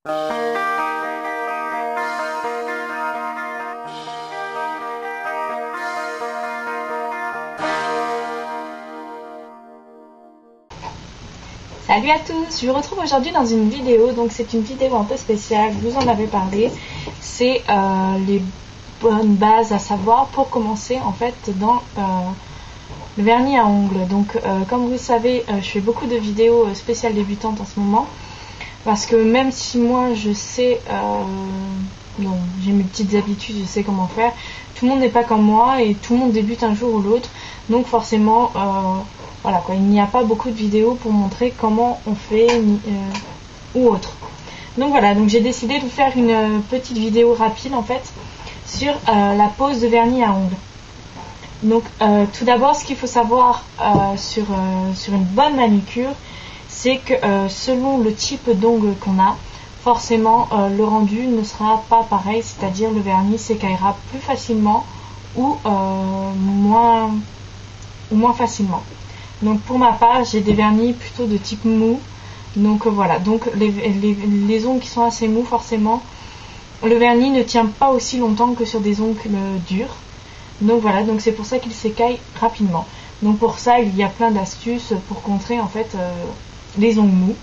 Salut à tous, je vous retrouve aujourd'hui dans une vidéo, donc c'est une vidéo un peu spéciale, je vous en avais parlé, c'est les bonnes bases à savoir pour commencer en fait dans le vernis à ongles. Donc comme vous le savez, je fais beaucoup de vidéos spéciales débutantes en ce moment, parce que même si moi je sais, j'ai mes petites habitudes, je sais comment faire, tout le monde n'est pas comme moi et tout le monde débute un jour ou l'autre, donc forcément... voilà quoi, il n'y a pas beaucoup de vidéos pour montrer comment on fait ou autre. Donc voilà, donc j'ai décidé de vous faire une petite vidéo rapide en fait sur la pose de vernis à ongles. Donc tout d'abord, ce qu'il faut savoir sur une bonne manucure, c'est que selon le type d'ongle qu'on a, forcément le rendu ne sera pas pareil, c'est-à-dire le vernis s'écaillera plus facilement ou moins facilement. Donc pour ma part, j'ai des vernis plutôt de type mou. Donc voilà, donc les ongles qui sont assez mous, forcément, le vernis ne tient pas aussi longtemps que sur des ongles durs. Donc voilà, donc c'est pour ça qu'il s'écaille rapidement. Donc pour ça, il y a plein d'astuces pour contrer en fait les ongles mous.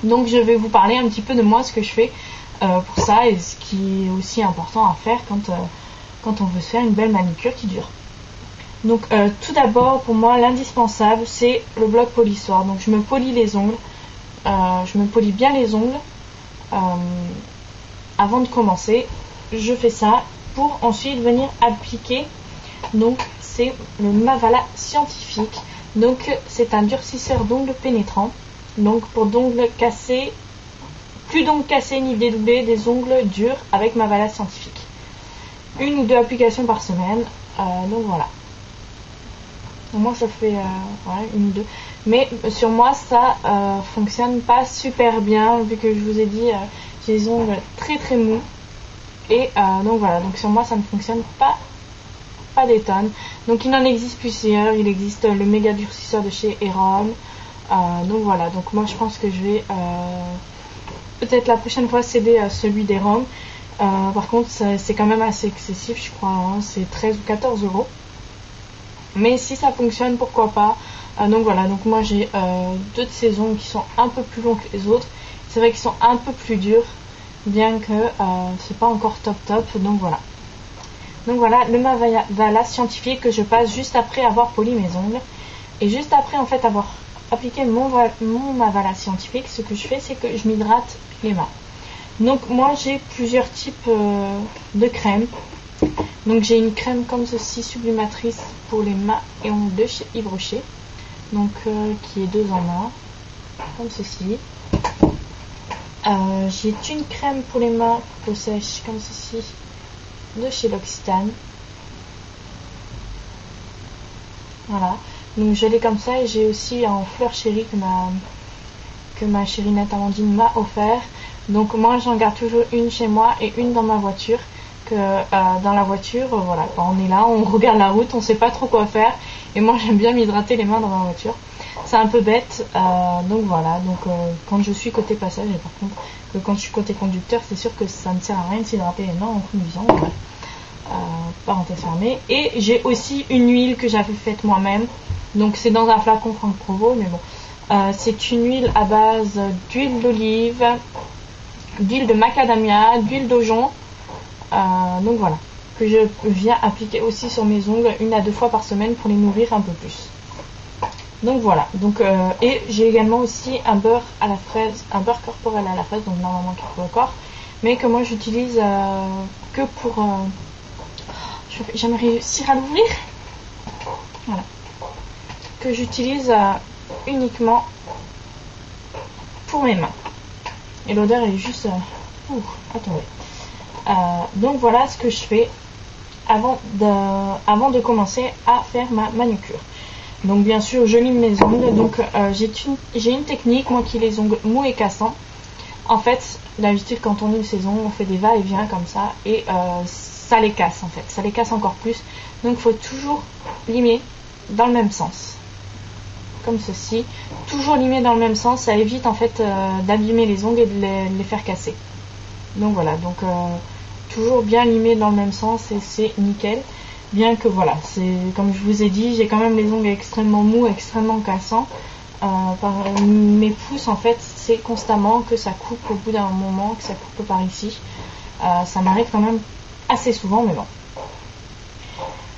Donc je vais vous parler un petit peu de moi, ce que je fais pour ça et ce qui est aussi important à faire quand on veut se faire une belle manucure qui dure. Donc tout d'abord, pour moi, l'indispensable, c'est le bloc polissoir. Donc je me polis les ongles, je me polis bien les ongles avant de commencer. Je fais ça pour ensuite venir appliquer. Donc c'est le Mavala Scientifique. Donc c'est un durcisseur d'ongles pénétrant. Donc pour d'ongles cassés, plus d'ongles cassés ni dédoublés, des ongles durs avec Mavala Scientifique. 1 ou 2 applications par semaine. Donc voilà. Moi je fais 1 ou 2, mais sur moi ça fonctionne pas super bien, vu que je vous ai dit j'ai les ongles très très mous et donc voilà, donc sur moi ça ne fonctionne pas des tonnes. Donc il en existe plusieurs, il existe le méga durcisseur de chez Erom, donc voilà, donc moi je pense que je vais peut-être la prochaine fois céder à celui d'Erom. Par contre c'est quand même assez excessif, je crois, hein, c'est 13 ou 14 euros. Mais si ça fonctionne, pourquoi pas. Donc voilà, donc moi j'ai 2 de ces ongles qui sont un peu plus longs que les autres. C'est vrai qu'ils sont un peu plus durs, bien que c'est pas encore top. Donc voilà. Donc voilà, le Mavala Scientifique que je passe juste après avoir poli mes ongles. Et juste après en fait avoir appliqué mon Mavala Scientifique, ce que je fais, c'est que je m'hydrate les mains. Donc moi j'ai plusieurs types de crèmes. Donc j'ai une crème comme ceci, sublimatrice pour les mains et ongles de chez Yves Rocher, donc qui est 2 en 1, comme ceci. J'ai une crème pour les mains peau sèche comme ceci, de chez L'Occitane. Voilà, donc je l'ai comme ça, et j'ai aussi en fleur chérie que ma chérinette Amandine m'a offert. Donc moi j'en garde toujours une chez moi et une dans ma voiture. Dans la voiture, voilà, quand on est là, on regarde la route, on sait pas trop quoi faire, et moi j'aime bien m'hydrater les mains dans ma voiture. C'est un peu bête, donc voilà, donc quand je suis côté passage, et par contre quand je suis côté conducteur, c'est sûr que ça ne sert à rien de s'hydrater les mains en conduisant. Voilà. Parenthèse fermée. Et j'ai aussi une huile que j'avais faite moi-même, donc c'est dans un flacon Franck Provo, mais bon, c'est une huile à base d'huile d'olive, d'huile de macadamia, d'huile d'ojon. Donc voilà, que je viens appliquer aussi sur mes ongles 1 à 2 fois par semaine pour les nourrir un peu plus. Donc voilà, donc et j'ai également aussi un beurre à la fraise, un beurre corporel à la fraise, donc normalement qui est pour le corps, mais que moi j'utilise que pour je vais jamais réussir à l'ouvrir. Voilà, que j'utilise uniquement pour mes mains, et l'odeur est juste attendez. Donc voilà ce que je fais avant de commencer à faire ma manucure. Donc bien sûr je lime mes ongles. Donc j'ai une technique, moi, qui est les ongles mous et cassants. En fait, d'habitude quand on lime ses ongles, on fait des va-et-vient comme ça, et ça les casse en fait, ça les casse encore plus. Donc il faut toujours limer dans le même sens, comme ceci. Toujours limer dans le même sens, ça évite en fait d'abîmer les ongles et de les faire casser. Donc voilà, donc toujours bien limer dans le même sens et c'est nickel. Bien que voilà, c'est comme je vous ai dit, j'ai quand même les ongles extrêmement mous, extrêmement cassants. Par mes pouces en fait, c'est constamment que ça coupe au bout d'un moment, que ça coupe par ici. Ça m'arrive quand même assez souvent, mais bon.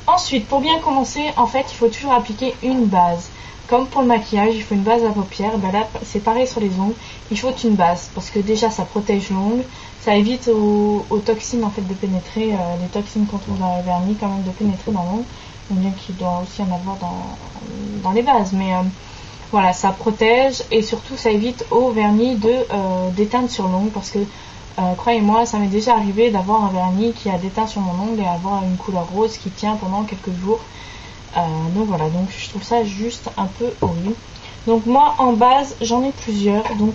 Ensuite, pour bien commencer, en fait, il faut toujours appliquer une base. Comme pour le maquillage, il faut une base à paupières. Ben là, c'est pareil sur les ongles. Il faut une base parce que déjà, ça protège l'ongle. Ça évite aux toxines en fait de pénétrer, les toxines qu'on trouve dans le vernis quand même de pénétrer dans l'ongle, bien qu'il doit aussi en avoir dans les bases, mais voilà, ça protège et surtout ça évite au vernis d'éteindre sur l'ongle parce que croyez-moi, ça m'est déjà arrivé d'avoir un vernis qui a déteint sur mon ongle et avoir une couleur rose qui tient pendant quelques jours. Donc voilà, donc je trouve ça juste un peu horrible. Donc moi en base j'en ai plusieurs, donc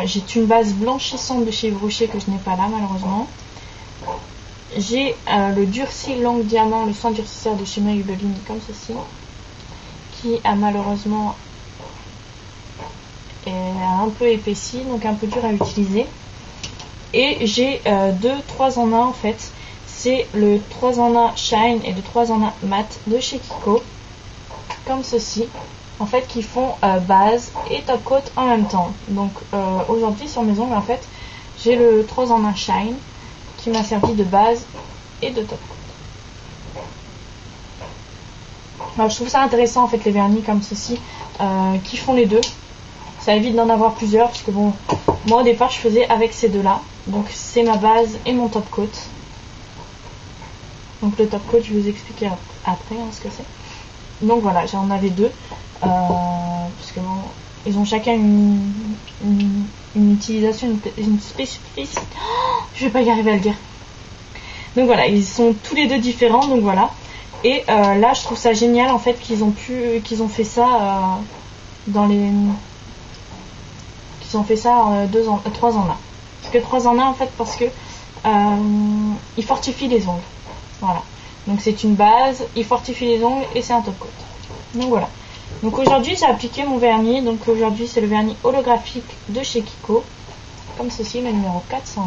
j'ai une base blanchissante de chez Yves Rocher que je n'ai pas là malheureusement. J'ai le durci Langue Diamant, le soin durcisseur de chez Maybelline comme ceci, qui a malheureusement un peu épaissi, donc un peu dur à utiliser. Et j'ai 2 3 en 1 en fait. C'est le 3 en 1 Shine et le 3 en 1 Matte de chez Kiko, comme ceci. En fait, qui font base et top coat en même temps. Donc aujourd'hui sur mes ongles en fait j'ai le 3 en 1 Shine qui m'a servi de base et de top coat. Alors, je trouve ça intéressant en fait les vernis comme ceci qui font les deux. Ça évite d'en avoir plusieurs parce que bon, moi au départ je faisais avec ces deux là. Donc c'est ma base et mon top coat. Donc le top coat je vais vous expliquer après ce que c'est. Donc voilà, j'en avais deux. Parce que bon, ils ont chacun une utilisation, une spécificité. Oh, je vais pas y arriver à le dire. Donc voilà, ils sont tous les deux différents, donc voilà. Et là, je trouve ça génial en fait qu'ils ont fait ça qu'ils ont fait ça en 3 en 1. Parce que 3 en 1 en fait parce que ils fortifient les ongles. Voilà. Donc c'est une base, il fortifie les ongles et c'est un top coat. Donc voilà. Donc aujourd'hui j'ai appliqué mon vernis. Donc aujourd'hui c'est le vernis holographique de chez Kiko. Comme ceci, le numéro 401.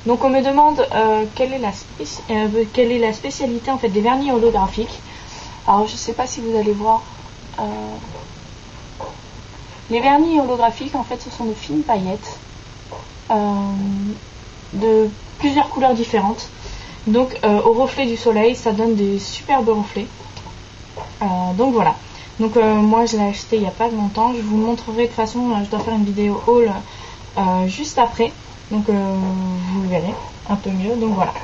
Donc on me demande quelle est la spécialité en fait des vernis holographiques. Alors je sais pas si vous allez voir. Les vernis holographiques en fait ce sont de fines paillettes de plusieurs couleurs différentes. Donc au reflet du soleil ça donne des superbes reflets. Donc voilà. Donc moi je l'ai acheté il n'y a pas longtemps. Je vous montrerai de toute façon, je dois faire une vidéo haul juste après. Donc vous le verrez un peu mieux. Donc voilà.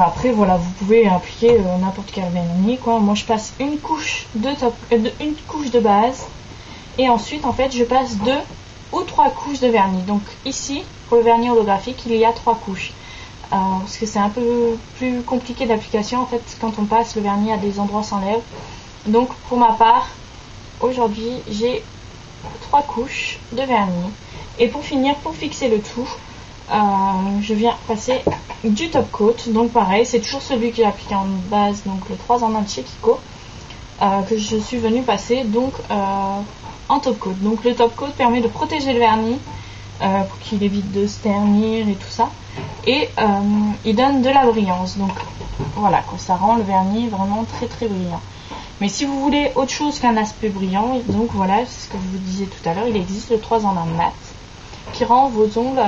Après voilà, vous pouvez appliquer n'importe quel vernis quoi. Moi je passe une couche de base et ensuite en fait je passe 2 ou 3 couches de vernis. Donc ici pour le vernis holographique il y a 3 couches. Parce que c'est un peu plus compliqué d'application en fait quand on passe le vernis à des endroits sans lèvres. Donc pour ma part aujourd'hui j'ai 3 couches de vernis et pour finir, pour fixer le tout, je viens passer du top coat. Donc pareil, c'est toujours celui que j'ai appliqué en base, donc le 3 en 1 de chez Kiko, que je suis venue passer donc en top coat. Donc le top coat permet de protéger le vernis pour qu'il évite de se ternir et tout ça, et il donne de la brillance. Donc voilà, ça rend le vernis vraiment très très brillant. Mais si vous voulez autre chose qu'un aspect brillant, donc voilà, c'est ce que je vous disais tout à l'heure, il existe le 3 en 1 mat qui rend vos ongles,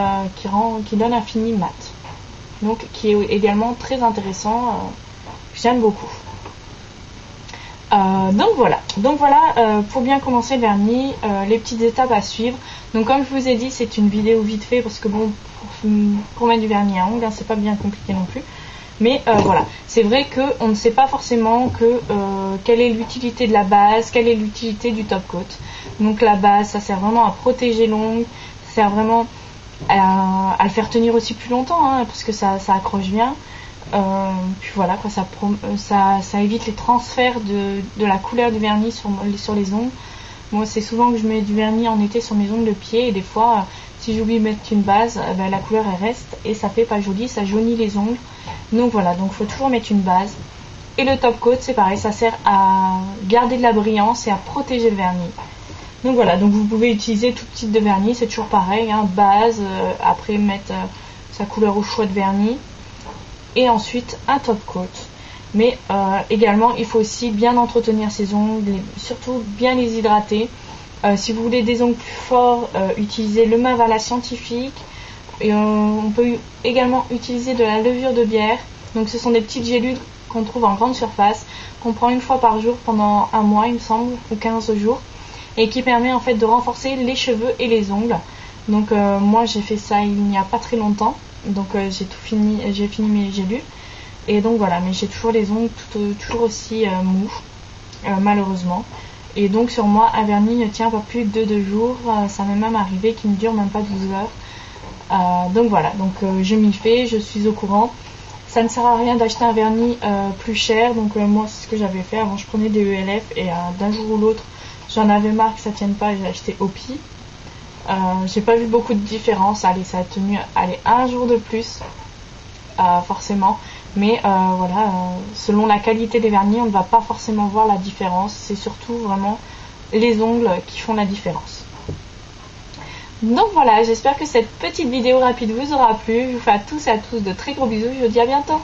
qui donne un fini mat. Donc qui est également très intéressant, j'aime beaucoup. Donc voilà pour bien commencer le vernis, les petites étapes à suivre. Donc comme je vous ai dit, c'est une vidéo vite fait parce que bon, pour mettre du vernis à ongles, c'est pas bien compliqué non plus. Mais voilà, c'est vrai qu'on ne sait pas forcément quelle est l'utilité de la base, quelle est l'utilité du top coat. Donc la base, ça sert vraiment à protéger l'ongle, ça sert vraiment à le faire tenir aussi plus longtemps, hein, parce que ça accroche bien. Puis voilà, quoi, ça évite les transferts de la couleur du vernis sur les ongles. Moi, c'est souvent que je mets du vernis en été sur mes ongles de pied et des fois, si j'oublie de mettre une base, la couleur elle reste et ça fait pas joli, ça jaunit les ongles. Donc voilà, donc il faut toujours mettre une base. Et le top coat, c'est pareil, ça sert à garder de la brillance et à protéger le vernis. Donc voilà, donc vous pouvez utiliser tout type de vernis, c'est toujours pareil, hein, base, après mettre sa couleur au choix de vernis, et ensuite un top coat. Mais également, il faut aussi bien entretenir ses ongles, surtout bien les hydrater. Si vous voulez des ongles plus forts, utilisez le Mavala scientifique. Et on peut également utiliser de la levure de bière. Donc ce sont des petites gélules qu'on trouve en grande surface, qu'on prend une fois par jour pendant un mois, il me semble, ou 15 jours. Et qui permet en fait de renforcer les cheveux et les ongles. Donc moi j'ai fait ça il n'y a pas très longtemps. Donc j'ai fini mes gélules. Et donc voilà, mais j'ai toujours les ongles toujours aussi mous, malheureusement. Et donc sur moi, un vernis ne tient pas plus de 2 jours. Ça m'est même arrivé qu'il ne dure même pas 12 heures. Donc voilà, donc je m'y fais, je suis au courant. Ça ne sert à rien d'acheter un vernis plus cher. Donc moi c'est ce que j'avais fait. Avant je prenais des ELF et d'un jour ou l'autre, j'en avais marre que ça tienne pas et j'ai acheté Opi. J'ai pas vu beaucoup de différence. Allez, ça a tenu un jour de plus, forcément. Mais voilà, selon la qualité des vernis, on ne va pas forcément voir la différence. C'est surtout vraiment les ongles qui font la différence. Donc voilà, j'espère que cette petite vidéo rapide vous aura plu. Je vous fais à tous et à tous de très gros bisous. Je vous dis à bientôt.